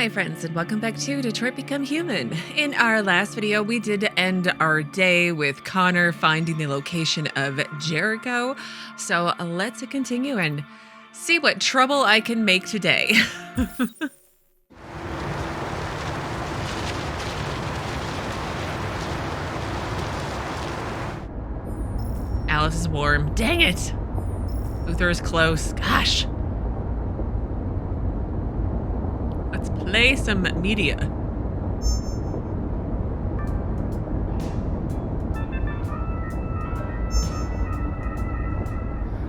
my friends, and welcome back to Detroit Become Human. In our last video, we did end our day with Connor finding the location of Jericho. So let's continue and see what trouble I can make today. Alice is warm. Dang it! Luther is close. Gosh. Let's play some media.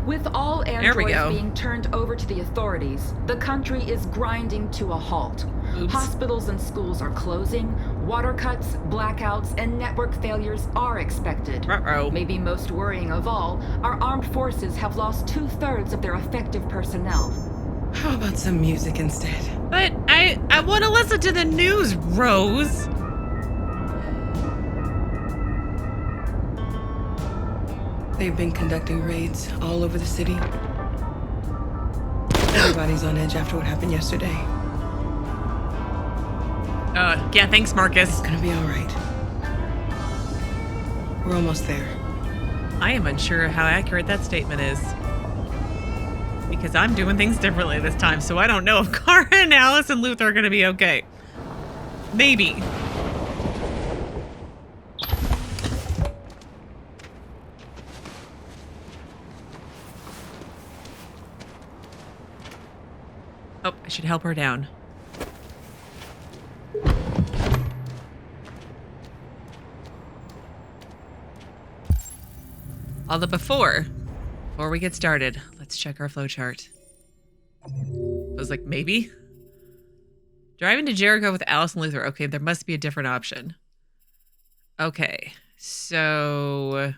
With all androids being turned over to the authorities, the country is grinding to a halt. Oops. Hospitals and schools are closing, water cuts, blackouts, and network failures are expected. Uh-oh. Maybe most worrying of all, our armed forces have lost 2/3 of their effective personnel. How about some music instead? But I want to listen to the news, Rose. They've been conducting raids all over the city. Everybody's on edge after what happened yesterday. Yeah, thanks, Markus. It's gonna be all right. We're almost there. I am unsure how accurate that statement is. Because I'm doing things differently this time, so I don't know if Cara and Alice and Luther are going to be okay. Maybe. Oh, I should help her down. Although before we get started, let's check our flowchart. I was like, maybe? Driving to Jericho with Alice and Luther. Okay, there must be a different option. Okay, so...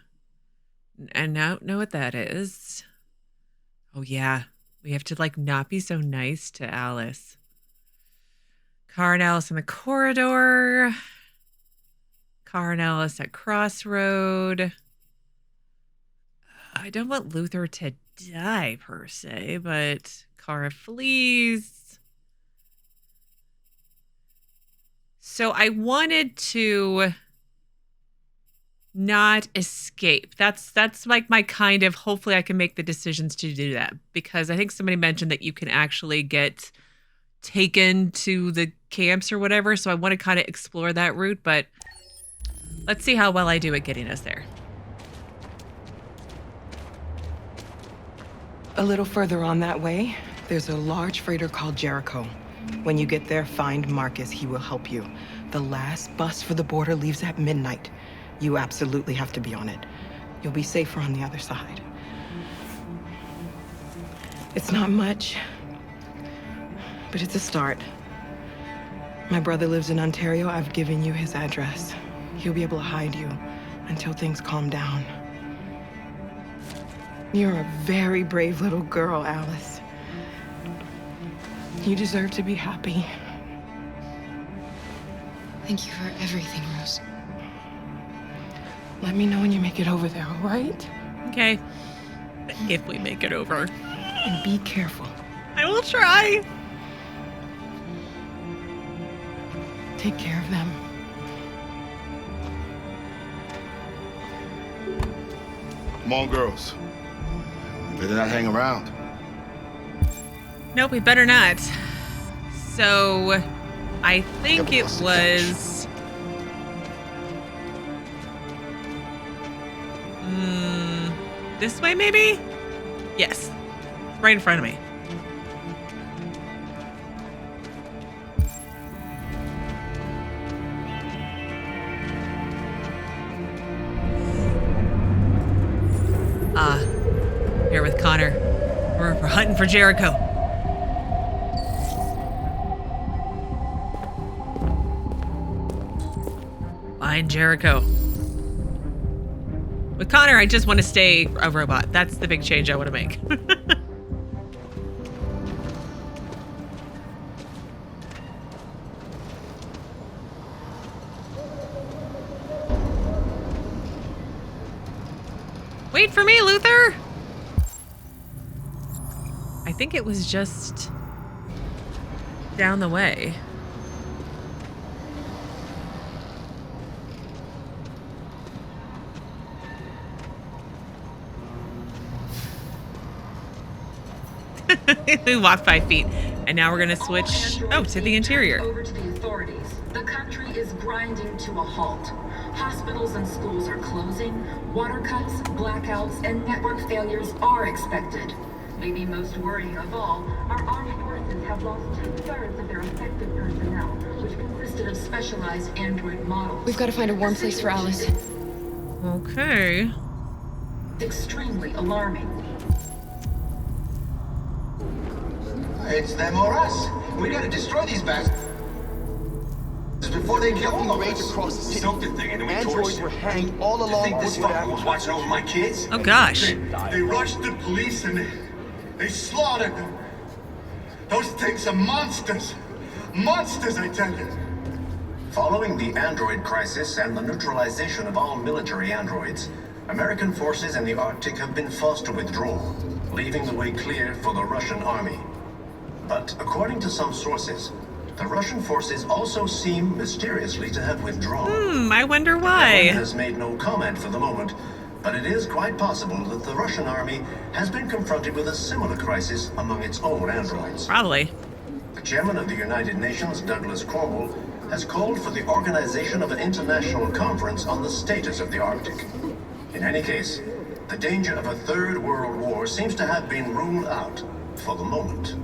And now know what that is. Oh, yeah. We have to, like, not be so nice to Alice. Car and Alice in the corridor. Car and Alice at Crossroad. I don't want Luther to die, per se, but Cara flees. So I wanted to not escape. That's like my kind of, hopefully I can make the decisions to do that. Because I think somebody mentioned that you can actually get taken to the camps or whatever. So I want to kind of explore that route, but let's see how well I do at getting us there. A little further on that way, there's a large freighter called Jericho. When you get there, find Markus. He will help you. The last bus for the border leaves at midnight. You absolutely have to be on it. You'll be safer on the other side. It's not much, but it's a start. My brother lives in Ontario. I've given you his address. He'll be able to hide you until things calm down. You're a very brave little girl, Alice. You deserve to be happy. Thank you for everything, Rose. Let me know when you make it over there, all right? Okay. If we make it over. And be careful. I will try. Take care of them. Come on, girls. You better not hang around. Nope, we better not. So, I think it was... this way, maybe? Yes. It's right in front of me. Here with Connor. We're hunting for Jericho. Find Jericho. With Connor, I just want to stay a robot. That's the big change I want to make. Wait for me, Luther! I think it was just down the way. We walked 5 feet. And now we're going to switch, to the interior. Over to the authorities. The country is grinding to a halt. Hospitals and schools are closing. Water cuts, blackouts, and network failures are expected. Maybe most worrying of all, our armed forces have lost 2/3 of their effective personnel, which consisted of specialized android models. We've got to find a warm place for Alice. Okay. Extremely alarming. It's them or us. We gotta destroy these bastards before they kill all of us. Across the city. Soak the thing and then we Androids torch were it. hanging all You along think this Woodward fucker was Avenue. watching over my kids? Oh, gosh. They rushed the police and they slaughtered them. Those things are monsters. Monsters, I tell you. Following the android crisis and the neutralization of all military androids, American forces in the Arctic have been forced to withdraw, leaving the way clear for the Russian army. But according to some sources, the Russian forces also seem mysteriously to have withdrawn. I wonder The why. Kremlin has made no comment for the moment, but it is quite possible that the Russian army has been confronted with a similar crisis among its own androids. Probably. The chairman of the United Nations, Douglas Cromwell, has called for the organization of an international conference on the status of the Arctic. In any case, the danger of a third world war seems to have been ruled out for the moment.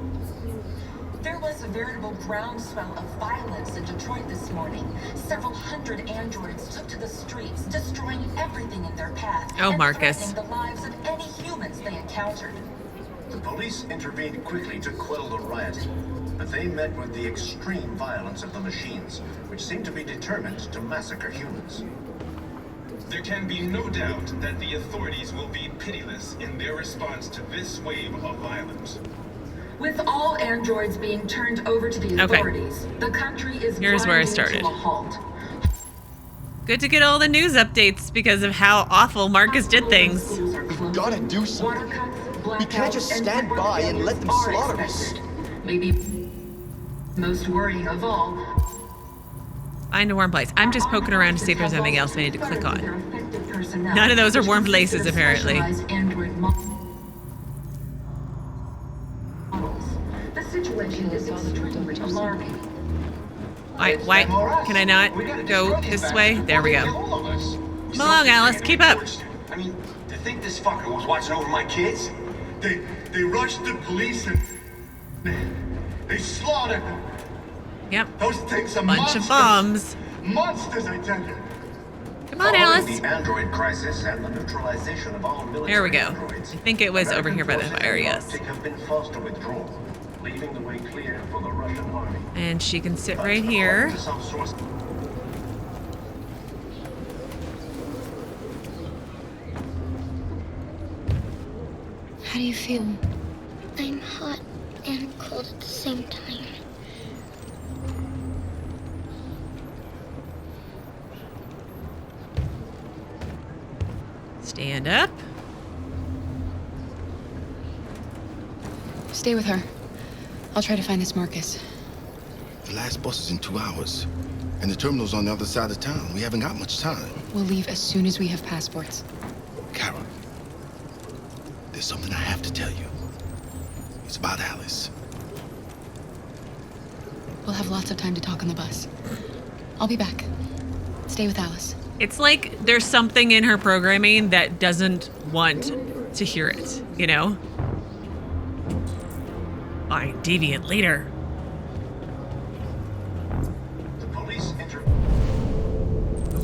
There was a veritable groundswell of violence in Detroit this morning. Several hundred androids took to the streets, destroying everything in their path. Oh, and Markus. threatening the lives of any humans they encountered. The police intervened quickly to quell the riot, but they met with the extreme violence of the machines, which seem to be determined to massacre humans. There can be no doubt that the authorities will be pitiless in their response to this wave of violence. With all androids being turned over to the Okay. authorities, the country is Here's where I grinding started. to a halt. Good to get all the news updates because of how awful Marcus did things. We've gotta do something. We can't just stand by and let them slaughter us. Maybe most worrying of all, Find a warm place. I'm just poking around to see if there's anything else I need to click on. None None of those are warm places, apparently. The situation is extremely alarming. Why can I not go this way? There we go. Come Come along, Alice. Keep up. I mean, to think this fucker was watching over my kids? They rushed the police and they slaughtered them. Yep. Those things are Bunch monsters. of bombs. Monsters, I tell you. Come on, Following Alice. the android crisis and the neutralization of all military There we go. androids, I think it was over American here by the forces fire, in the yes. Arctic have been forced to withdraw, leaving the way clear for the Russian army. And she can sit But right according here. to some sources, How do you feel? I'm hot and cold at the same time. Stand up. Stay with her. I'll try to find this Marcus. The last bus is in 2 hours. And the terminal's on the other side of town. We haven't got much time. We'll leave as soon as we have passports. Carol, there's something I have to tell you. It's about Alice. We'll have lots of time to talk on the bus. I'll be back. Stay with Alice. It's like there's something in her programming that doesn't want to hear it, you know? Find Deviant later. the police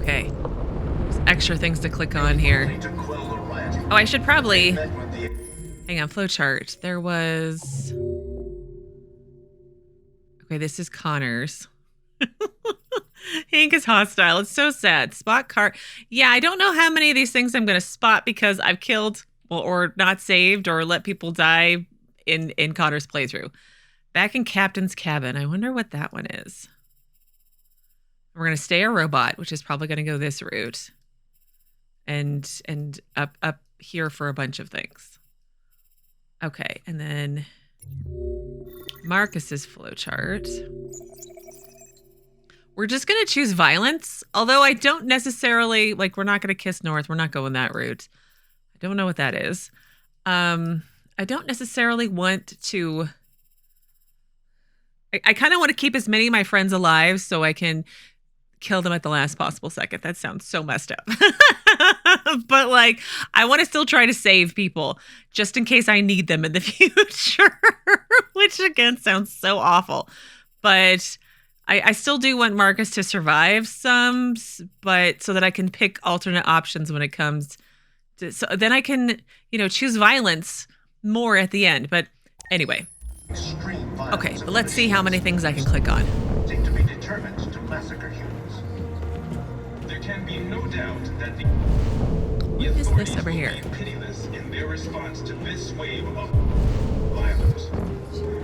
Okay. There's extra things to click on here. to quell the riot. Oh, I should probably... Met with the Hang on, flowchart. There was... Okay, this is Connor's. Hank is hostile. It's so sad. Spot car. Yeah, I don't know how many of these things I'm going to spot because I've killed, well, or not saved or let people die in Connor's playthrough. Back in Captain's cabin. I wonder what that one is. We're going to stay a robot, which is probably going to go this route. And up here for a bunch of things. Okay, and then Marcus's flowchart. We're just going to choose violence, although I don't necessarily, like, we're not going to kiss north. We're not going that route. I don't know what that is. I don't necessarily want to... I kind of want to keep as many of my friends alive so I can kill them at the last possible second. That sounds so messed up. But like, I want to still try to save people just in case I need them in the future, which again sounds so awful. But I still do want Markus to survive some, but so that I can pick alternate options when it comes to, so then I can, choose violence more at the end. But anyway. Okay, but let's see how many things I can click on. Seem to be determined to massacre humans. There can be no doubt that the What is this over here? will be pitiless in their response to this wave of violence.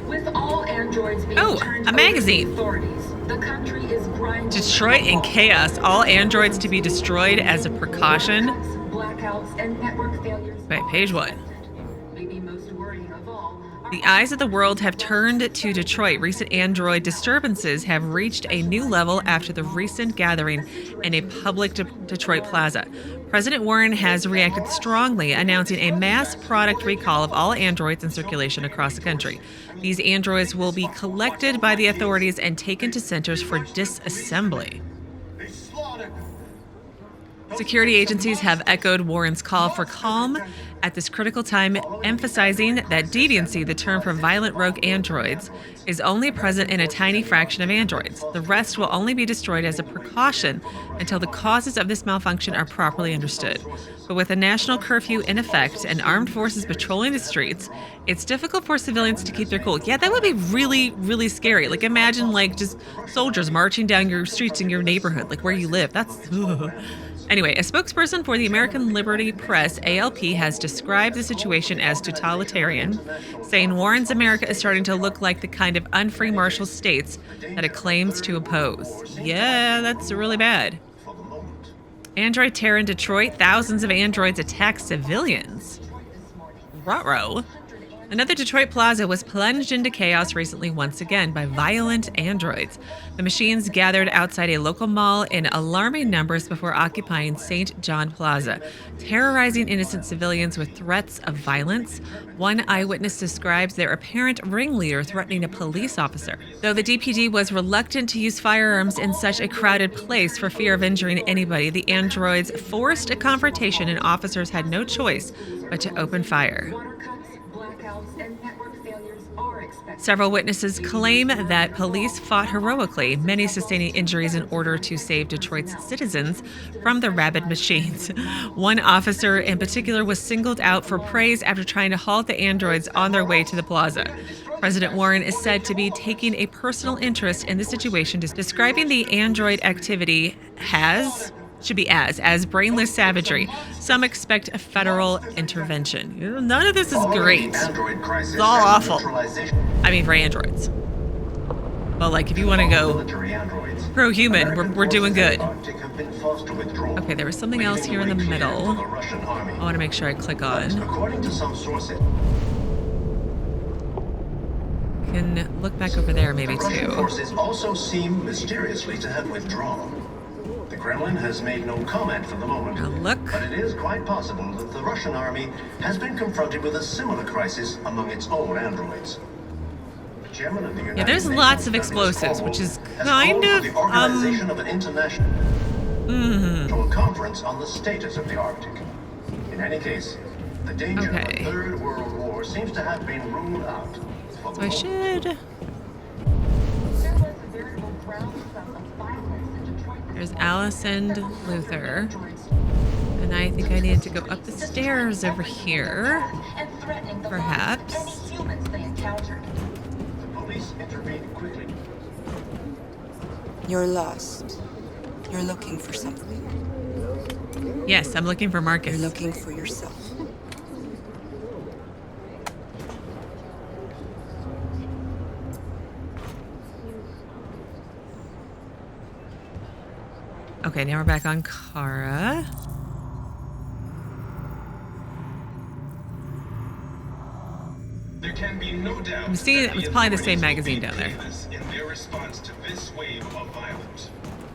With all androids being turned a magazine. over to the authorities, the country is grinding. Detroit in chaos. All androids to be destroyed as a precaution. Blackouts and network failures. Wait, page 1. Maybe most worrying of all. The eyes of the world have turned to Detroit. Recent android disturbances have reached a new level after the recent gathering in a public Detroit plaza. President Warren has reacted strongly, announcing a mass product recall of all androids in circulation across the country. These androids will be collected by the authorities and taken to centers for disassembly. Security agencies have echoed Warren's call for calm at this critical time, emphasizing that deviancy, the term for violent rogue androids, is only present in a tiny fraction of androids. The rest will only be destroyed as a precaution until the causes of this malfunction are properly understood. But with a national curfew in effect and armed forces patrolling the streets, it's difficult for civilians to keep their cool. Yeah, that would be really, really scary. Like, imagine, just soldiers marching down your streets in your neighborhood, where you live. That's... Anyway, a spokesperson for the American Liberty Press, ALP, has described the situation as totalitarian, saying Warren's America is starting to look like the kind of unfree martial states that it claims to oppose. Yeah, that's really bad. Android terror in Detroit. Thousands of androids attack civilians. Ruh-roh. Another Detroit plaza was plunged into chaos recently once again by violent androids. The machines gathered outside a local mall in alarming numbers before occupying St. John Plaza, terrorizing innocent civilians with threats of violence. One eyewitness describes their apparent ringleader threatening a police officer. Though the DPD was reluctant to use firearms in such a crowded place for fear of injuring anybody, the androids forced a confrontation and officers had no choice but to open fire. Several witnesses claim that police fought heroically, many sustaining injuries in order to save Detroit's citizens from the rabid machines. One officer in particular was singled out for praise after trying to halt the androids on their way to the plaza. President Warren is said to be taking a personal interest in the situation, describing the android activity as brainless savagery. Some expect a federal intervention. None of this is great. It's all awful. I mean, for androids. Well, if you want to go pro-human, we're doing good. Okay, there was something else here in the middle. I want to make sure I click on. According to some sources, Can look back over there maybe Russian too. forces also seem mysteriously to have withdrawn. The Kremlin has made no comment for the moment, Now look. but it is quite possible that the Russian army has been confronted with a similar crisis among its own androids. The chairman of the United Yeah, there's Nations, lots of Douglas explosives, Ford, which is has kind called of for the organization of an international conference on the status of the Arctic. In any case, the danger of a Okay. third world war seems to have been ruled out. For the So I moment. should. There's Alice and Luther. And I think I need to go up the stairs over here. Perhaps. The police intervened quickly. You're lost. You're looking for something. Yes, I'm looking for Markus. You're looking for yourself. Okay, now we're back on Kara. There can be no doubt. I'm seeing that it's probably the same authorities will magazine be down there. pitiless in their response to this wave of violence.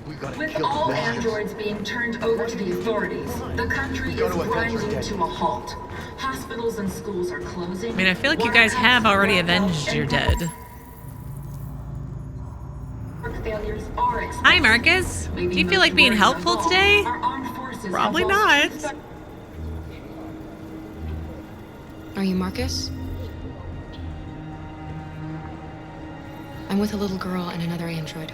We gotta With kill all the bastards. androids being turned over to the authorities, the country is grinding to a halt. Hospitals and schools are closing. I mean, I feel like you guys have already avenged your dead. Failures are expected. Hi, Marcus. Do you feel like being helpful today? Our armed forces have Probably lost not. Are you Marcus? I'm with a little girl and another android.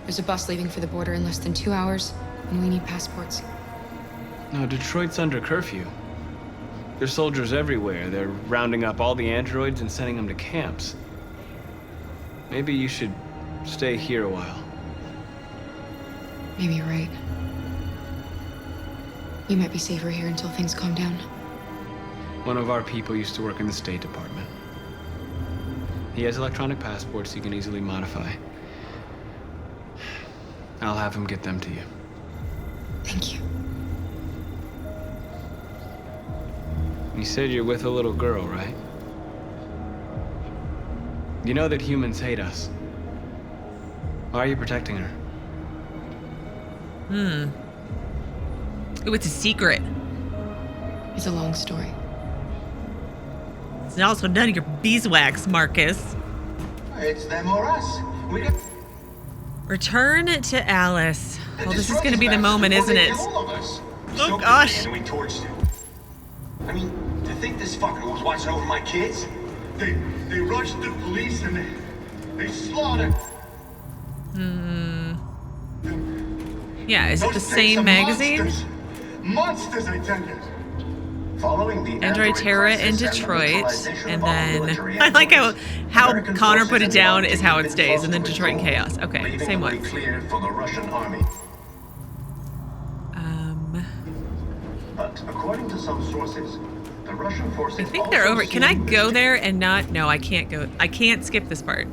There's a bus leaving for the border in less than 2 hours, and we need passports. No, Detroit's under curfew. There's soldiers everywhere. They're rounding up all the androids and sending them to camps. Maybe you should stay here a while. Maybe you're right. You might be safer here until things calm down. One of our people used to work in the State Department. He has electronic passports he can easily modify. I'll have him get them to you. Thank you. You said you're with a little girl, right? You know that humans hate us. Why are you protecting her? Ooh, it's a secret. It's a long story. It's also none of your beeswax, Marcus. It's them or us. We got... Return to Alice. Well, this is going to be the moment, isn't it? Oh, gosh. We torched him. I mean, to think this fucker was watching over my kids? They rushed the police and they slaughtered. Yeah, is it the Those same things are magazine? Monsters, I tell you. Following the Android Terra in crisis and the Detroit, neutralization and of all then military I like how American Connor forces put it and down the is how it Arctic stays, and then been Detroit in forced to chaos. Okay, leaving same the way one. clear for the Russian army. But according to some sources, the Russian forces I think they're also over. Can I seem go there and not? No, I can't go. I can't skip this part.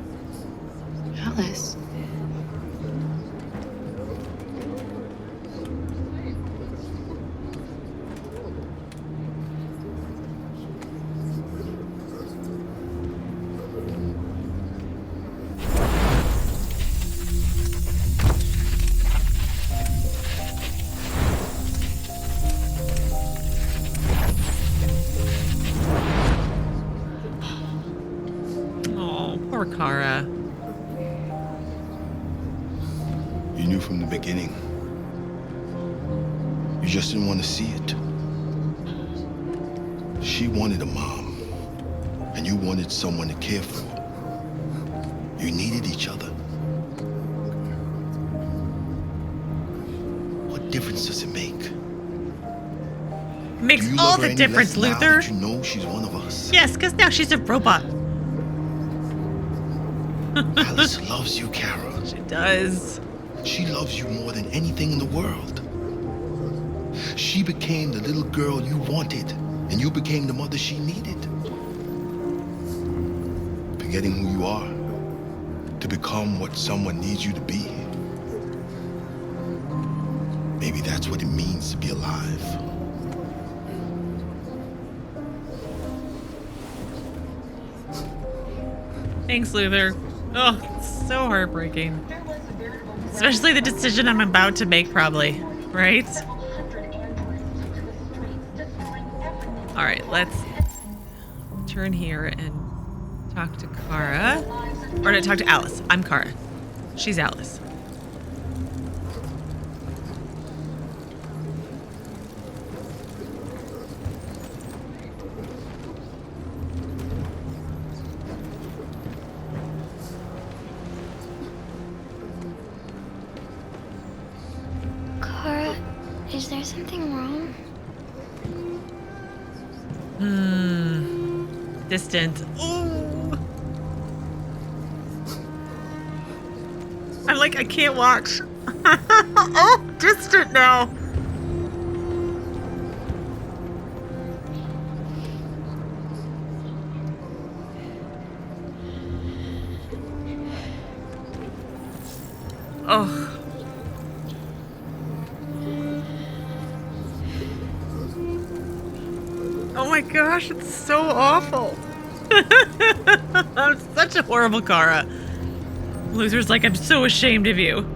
Alice. Oh, poor Kara. You knew from the beginning. You just didn't want to see it. She wanted a mom, and you wanted someone to care for. You needed each other. What difference does it make? It makes Do you all love her the any difference, less now Luther. that you know she's one of us. Yes, because now she's a robot. Alice loves you, Kara. She does. She loves you more than anything in the world. She became the little girl you wanted, and you became the mother she needed. Forgetting who you are to become what someone needs you to be. Maybe that's what it means to be alive. Thanks, Luther. Oh, it's so heartbreaking. Especially the decision I'm about to make, probably. Right? Alright, let's turn here and talk to Kara. Or no, talk to Alice. I'm Kara. She's Alice. Kara, is there something wrong? Distant. Ooh. I'm like, I can't watch. Oh, distant now. Oh. Oh my gosh, it's so awful. I'm such a horrible Kara. Luther's like, I'm so ashamed of you.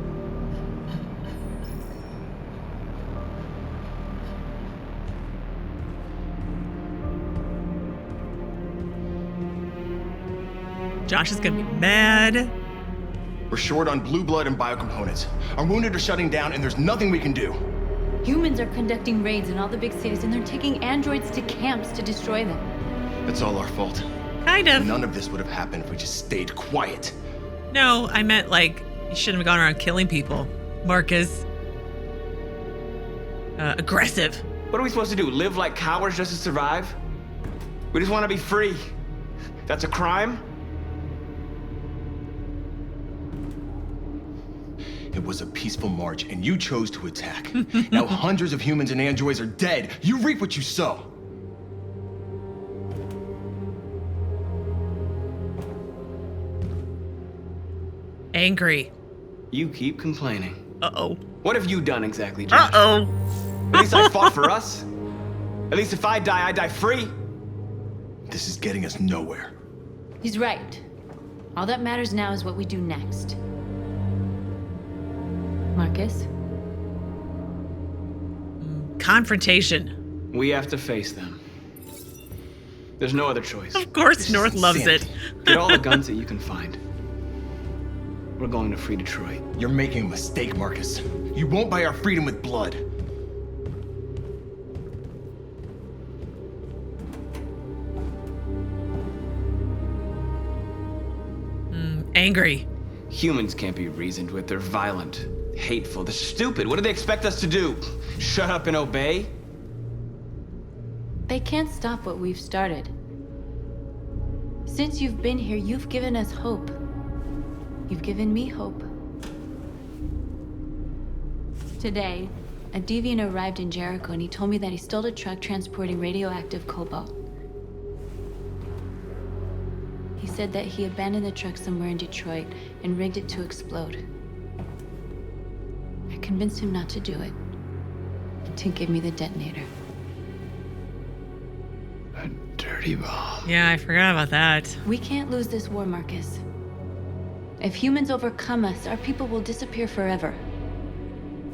Josh is gonna be mad. We're short on blue blood and biocomponents. Our wounded are shutting down, and there's nothing we can do. Humans are conducting raids in all the big cities, and they're taking androids to camps to destroy them. It's all our fault. Kind of. None of this would have happened if we just stayed quiet. No, I meant like you shouldn't have gone around killing people. Marcus. Aggressive. What are we supposed to do? Live like cowards just to survive? We just want to be free. That's a crime? It was a peaceful march, and you chose to attack. Now hundreds of humans and androids are dead. You reap what you sow. Angry. You keep complaining. Uh-oh. What have you done exactly, Josh? Uh-oh. At least I fought for us. At least if I die free. This is getting us nowhere. He's right. All that matters now is what we do next. Marcus? Confrontation. We have to face them. There's no other choice. Of course, North loves it. Get all the guns that you can find. We're going to free Detroit. You're making a mistake, Marcus. You won't buy our freedom with blood. Angry. Humans can't be reasoned with. They're violent, hateful, they're stupid. What do they expect us to do? Shut up and obey? They can't stop what we've started. Since you've been here, you've given us hope. You've given me hope. Today, a Deviant arrived in Jericho and he told me that he stole a truck transporting radioactive cobalt. He said that he abandoned the truck somewhere in Detroit and rigged it to explode. I convinced him not to do it, to give me the detonator. A dirty bomb. Yeah, I forgot about that. We can't lose this war, Marcus. If humans overcome us, our people will disappear forever.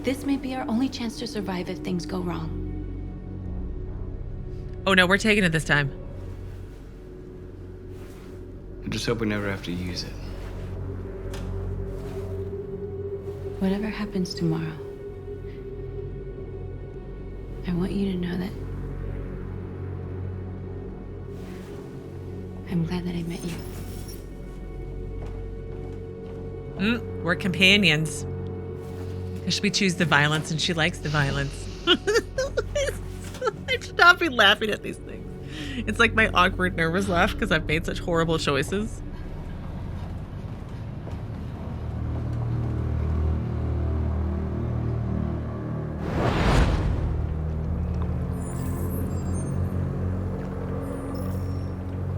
This may be our only chance to survive if things go wrong. Oh no, we're taking it this time. I just hope we never have to use it. Whatever happens tomorrow, I want you to know that I'm glad that I met you. We're companions. Because we choose the violence and she likes the violence. I should not be laughing at these things. It's like my awkward, nervous laugh because I've made such horrible choices.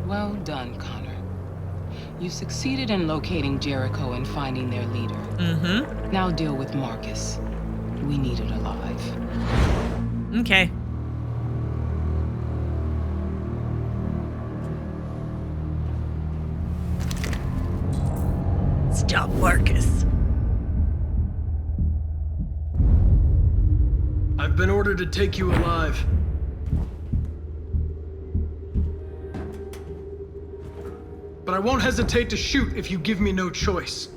Well done, Connor. You succeeded in locating Jericho and finding their leader. Mm-hmm. Now deal with Marcus. We need it alive. Okay. Stop Marcus. I've been ordered to take you alive. But I won't hesitate to shoot if you give me no choice.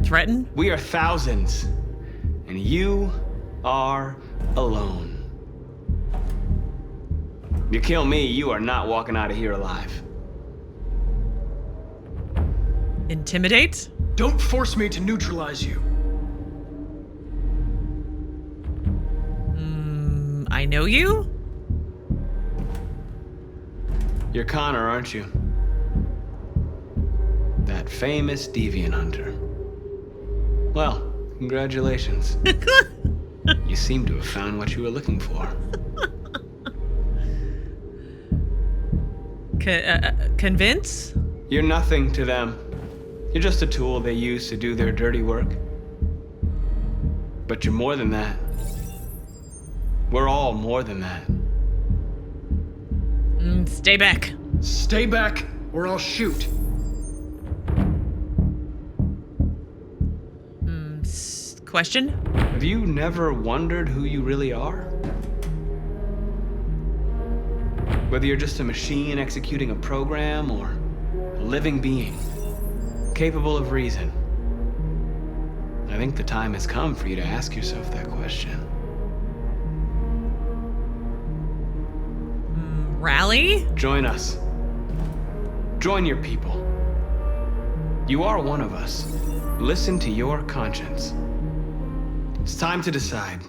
Threaten? We are thousands, and you are alone. You kill me, you are not walking out of here alive. Intimidate? Don't force me to neutralize you. I know you? You're Connor, aren't you? That famous deviant hunter. Well, congratulations. You seem to have found what you were looking for. Convince? You're nothing to them. You're just a tool they use to do their dirty work. But you're more than that. We're all more than that. Stay back. Stay back, or I'll shoot. Question? Have you never wondered who you really are? Whether you're just a machine executing a program or a living being, capable of reason. I think the time has come for you to ask yourself that question. Rally? Join us. Join your people. You are one of us. Listen to your conscience. It's time to decide.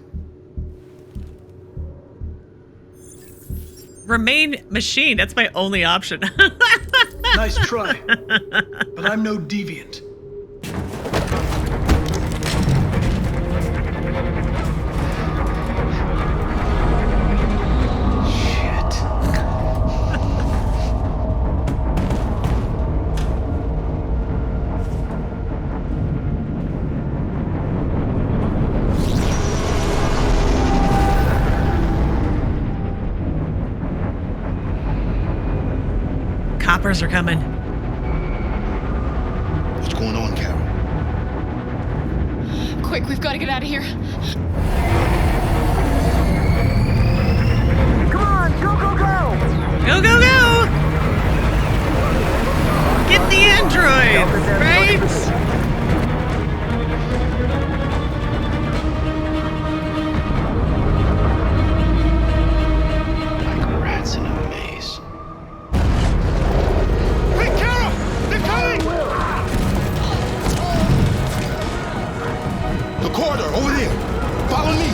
Remain machine. That's my only option. Nice try. But I'm no deviant. Coppers are coming. What's going on, Carol? Quick, we've got to get out of here. Come on, go, go, go! Go, go, go! Get the android, right? Like rats in a maze. Hey, Carol! They're coming! The corridor, over there. Follow me.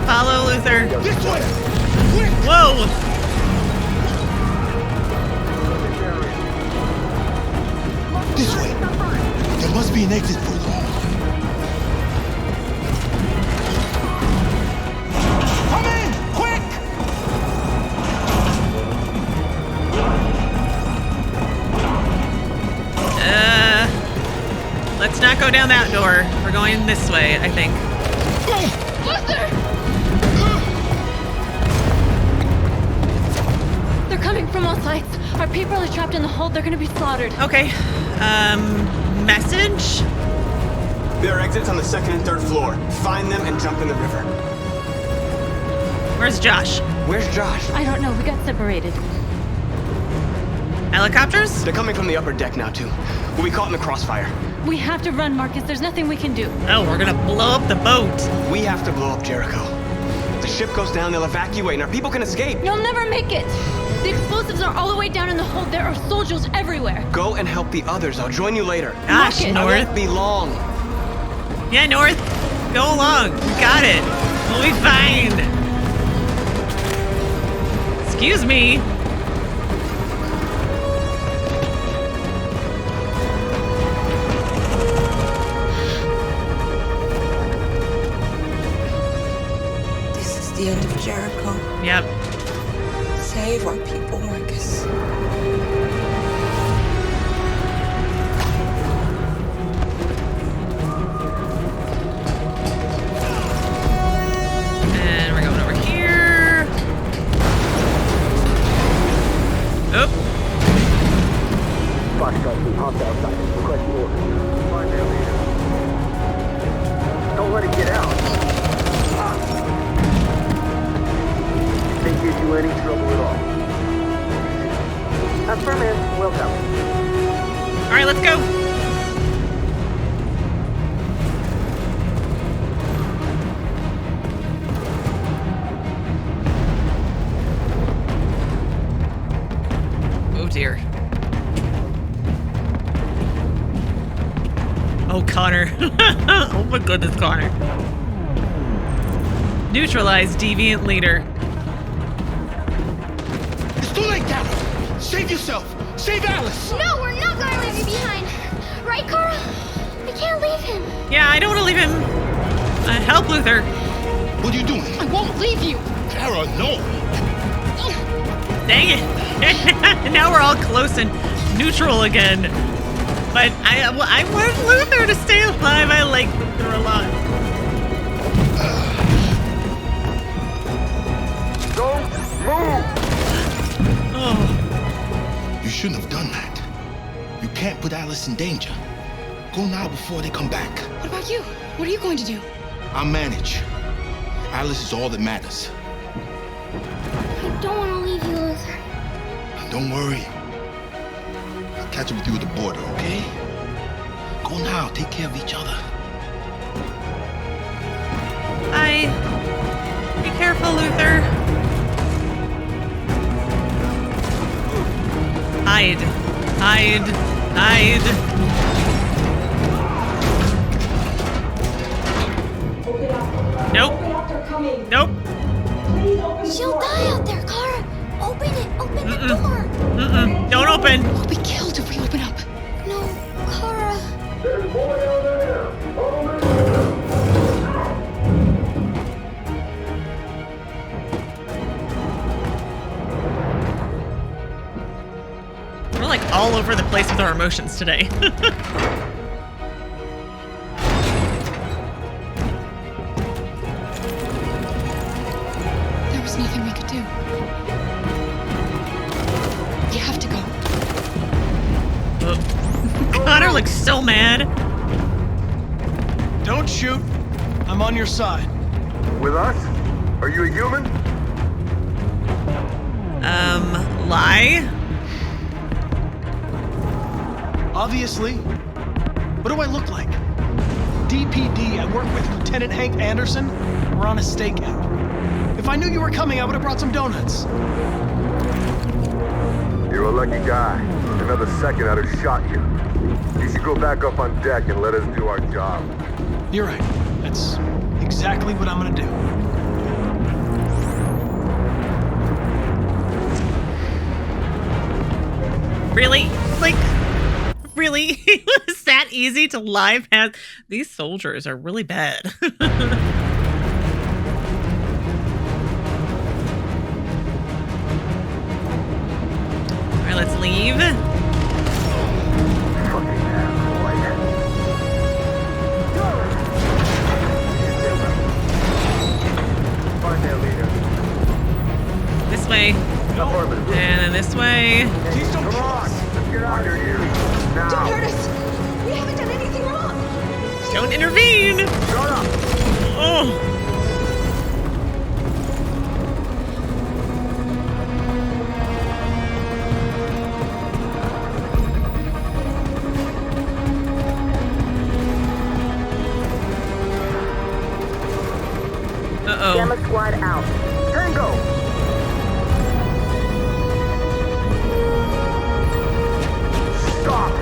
Follow Luther. This way. Quick! Whoa! This way. There must be an exit further on. Come in! Quick! Let's not go down that door. We're going this way, I think. Luther! They're coming from all sides. Our people are trapped in the hold. They're gonna be slaughtered. Okay. Message? There are exits on the second and third floor. Find them and jump in the river. Where's Josh? Where's Josh? I don't know. We got separated. Helicopters? They're coming from the upper deck now, too. We'll be caught in the crossfire. We have to run, Marcus. There's nothing we can do. Oh, we're gonna blow up the boat. We have to blow up Jericho. If the ship goes down, they'll evacuate, and our people can escape. You'll never make it. The explosives are all the way down in the hold. There are soldiers everywhere. Go and help the others. I'll join you later. Gosh, Marcus. I North. won't be long. Yeah, North. Go along. We got it. We'll be fine. Excuse me. This is the end of Jericho. Yep. Save our people, Marcus. And we're going over here. Oh. Foxtrot team, hop outside. Request orders. Ferndale here. Don't let it get out. Didn't give you any trouble at all. Affirmative. Welcome. All right, let's go. Oh dear. Oh, Connor. Oh my goodness, Connor. Neutralize deviant leader. It's too late, Carol. Save yourself. Save Alice. No, we're not gonna leave you behind. Right, Carl? We can't leave him. Yeah, I don't want to leave him. Help Luther. What are you doing? I won't leave you. Carol, no. Dang it. Now we're all close and neutral again. But I want Luther to stay alive. I like Luther a lot. Don't move! Oh. You shouldn't have done that. You can't put Alice in danger. Go now before they come back. What about you? What are you going to do? I'll manage. Alice is all that matters. I don't want to leave you, Luther. Don't worry. I'll catch up with you at the border, okay? Go now. Take care of each other. Hi. Be careful, Luther. Hide. Hide. Hide. Nope. Nope. She'll die out there, Kara. Open it. Open the door. Mm-mm. Don't open. We'll be killed if we open up. No, Kara. There's a boy down there. We're like all over the place with our emotions today. There was nothing we could do. You have to go. Connor looks so mad. Don't shoot. I'm on your side. With us? Are you a human? Lie? Obviously. What do I look like? DPD, I work with Lieutenant Hank Anderson. We're on a stakeout. If I knew you were coming, I would have brought some donuts. You're a lucky guy. Another second I'd have shot you. You should go back up on deck and let us do our job. You're right. That's exactly what I'm gonna do. Really? Like, really? It was that easy to lie past? These soldiers are really bad. All right, let's leave. This way. And then this way. Come on, let's get out of here. Now. Don't hurt us! We haven't done anything wrong! Don't intervene! Shut up! Oh. Uh-oh. Gamma squad out. Tango! Stop!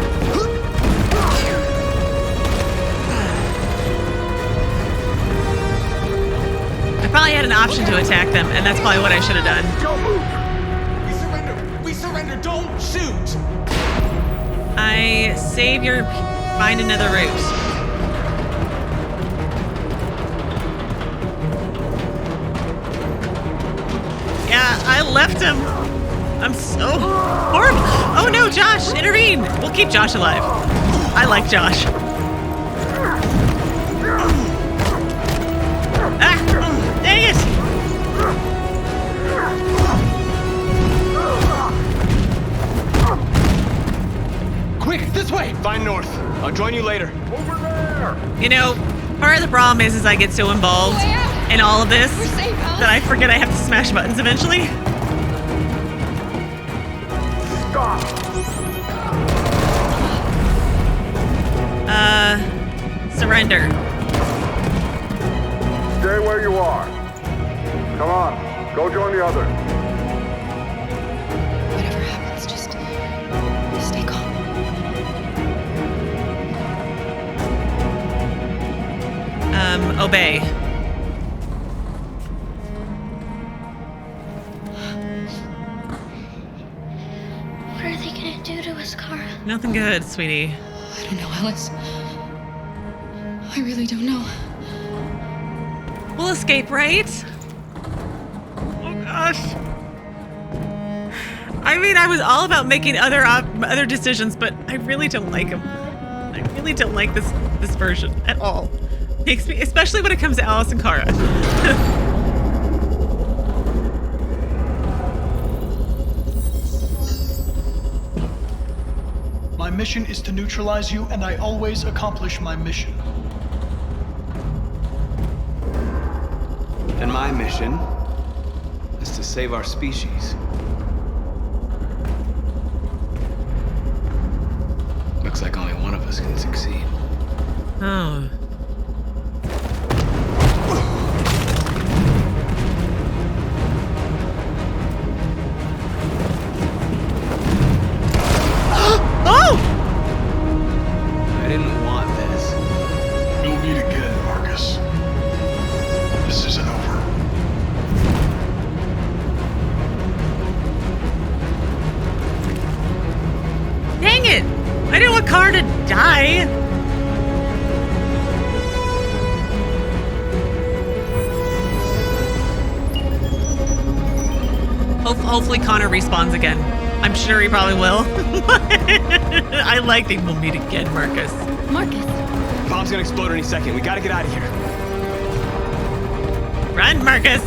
I probably had an option to attack them, and that's probably what I should have done. Don't move! We surrender! We surrender! Don't shoot! I save your... Find another route. Yeah, I left him. I'm so horrible. Oh no, Josh, intervene. We'll keep Josh alive. I like Josh. Ah, dang it. Quick, this way! Find north. I'll join you later. Over there! You know, part of the problem is I get so involved in all of this that I forget I have to smash buttons eventually. Stop! Surrender. Stay where you are. Come on, go join the others. Whatever happens, just stay calm. Obey. What are they gonna do to us, Kara? Nothing good, sweetie. I don't know, Alice. I really don't know. We'll escape, right? Oh gosh. I mean, I was all about making other decisions, but I really don't like them. I really don't like this version at all. Makes me, especially when it comes to Alice and Kara. My mission is to neutralize you, and I always accomplish my mission. And my mission is to save our species. Looks like only one of us can succeed. Oh. Oh! I didn't want this. We'll meet again, Marcus. This isn't over. Dang it! I didn't want Connor to die. Hopefully Connor respawns again. I'm sure he probably will. I like that we'll meet again, Marcus. Marcus. Bomb's gonna explode any second. We gotta get out of here. Run, Marcus.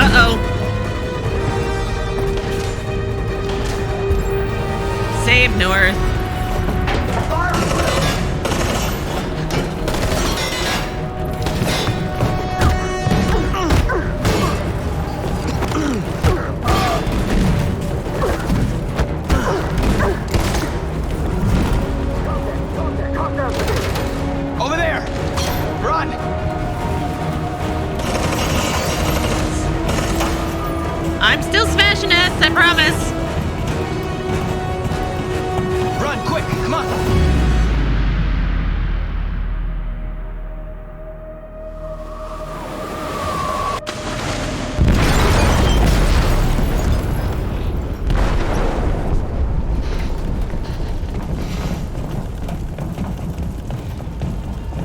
Uh-oh. Save North. Over there! Run! I'm still smashing ass, I promise. Run, quick! Come on!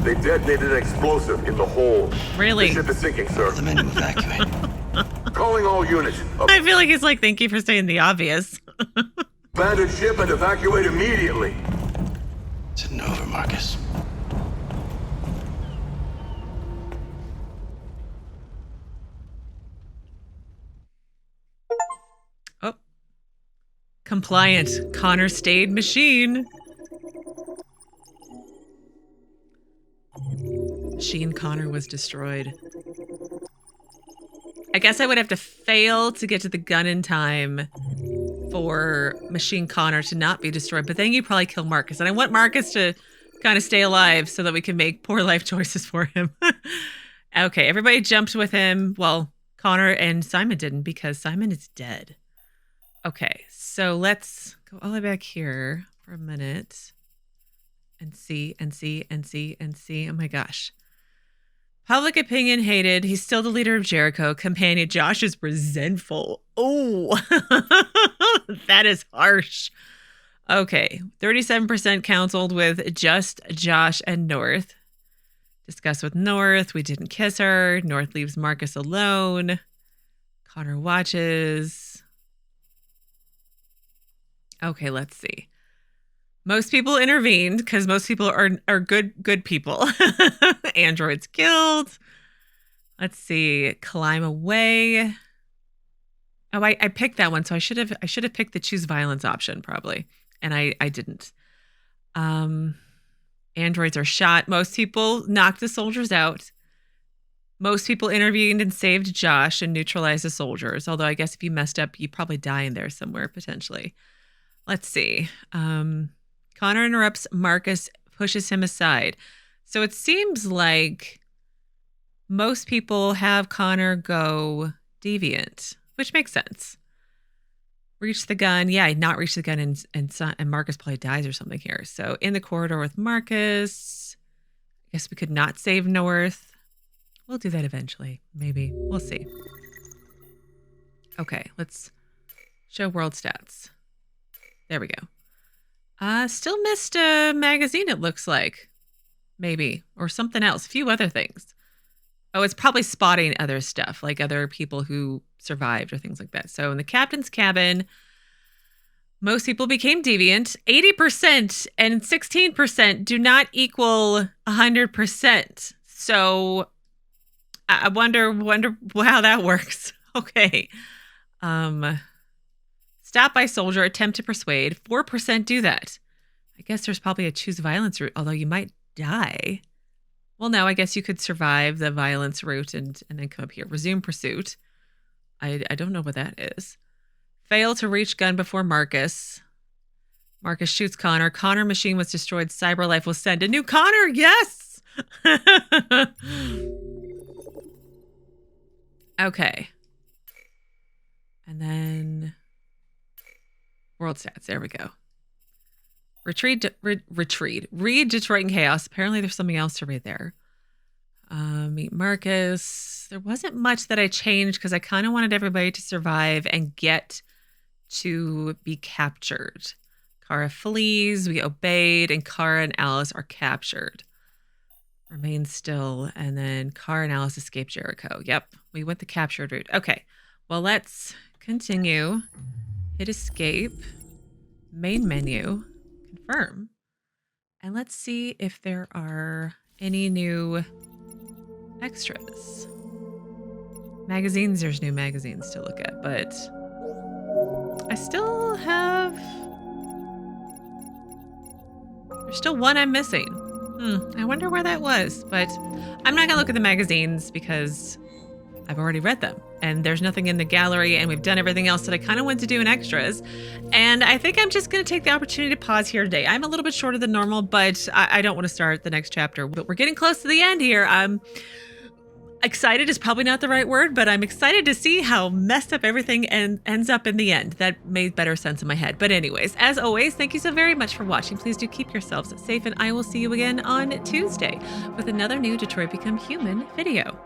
They detonated an explosive in the hole. Really? The ship is sinking, sir. The men to evacuate. Calling all units. I feel like he's like, thank you for saying the obvious. Abandon ship and evacuate immediately. It's an over, Marcus. Oh. Compliant. Connor stayed machine. Machine Connor was destroyed. I guess I would have to fail to get to the gun in time for Machine Connor to not be destroyed. But then you probably kill Marcus. And I want Marcus to kind of stay alive so that we can make poor life choices for him. Okay, everybody jumped with him. Well, Connor and Simon didn't because Simon is dead. Okay, so let's go all the way back here for a minute and see. Oh my gosh. Public opinion hated. He's still the leader of Jericho. Companion Josh is resentful. Oh, that is harsh. Okay, 37% counseled with just Josh and North. Discuss with North. We didn't kiss her. North leaves Marcus alone. Connor watches. Okay, let's see. Most people intervened because most people are good people. Androids killed. Let's see. Climb away. Oh, I picked that one, so I should have picked the choose violence option probably, and I didn't. Androids are shot. Most people knocked the soldiers out. Most people intervened and saved Josh and neutralized the soldiers. Although I guess if you messed up, you probably die in there somewhere potentially. Let's see. Connor interrupts Marcus, pushes him aside. So it seems like most people have Connor go deviant, which makes sense. Reach the gun. Yeah, not reach the gun and Marcus probably dies or something here. So in the corridor with Marcus. I guess we could not save North. We'll do that eventually. Maybe. We'll see. Okay, let's show world stats. There we go. Still missed a magazine, it looks like. Maybe. Or something else. A few other things. Oh, it's probably spotting other stuff, like other people who survived or things like that. So in the captain's cabin, most people became deviant. 80% and 16% do not equal 100%. So I wonder how that works. Okay. Stop by soldier, attempt to persuade. 4% do that. I guess there's probably a choose violence route, although you might die. Well, no, I guess you could survive the violence route and then come up here. Resume pursuit. I don't know what that is. Fail to reach gun before Marcus. Marcus shoots Connor. Connor machine was destroyed. Cyberlife will send a new Connor. Yes! Okay. And then world stats. There we go. Read Detroit in Chaos. Apparently there's something else to read there. Meet Marcus. There wasn't much that I changed because I kind of wanted everybody to survive and get to be captured. Kara flees, we obeyed, and Kara and Alice are captured. Remain still, and then Kara and Alice escape Jericho. Yep, we went the captured route. Okay, well, let's continue. Hit escape. Main menu. Confirm. And let's see if there are any new extras. Magazines, there's new magazines to look at, but I still have... There's still one I'm missing. I wonder where that was, but I'm not gonna look at the magazines because I've already read them and there's nothing in the gallery and we've done everything else that I kind of wanted to do in extras. And I think I'm just gonna take the opportunity to pause here today. I'm a little bit shorter than normal, but I don't want to start the next chapter. But we're getting close to the end here. I'm excited is probably not the right word, but I'm excited to see how messed up everything ends up in the end. That made better sense in my head. But anyways, as always, thank you so very much for watching. Please do keep yourselves safe, and I will see you again on Tuesday with another new Detroit Become Human video.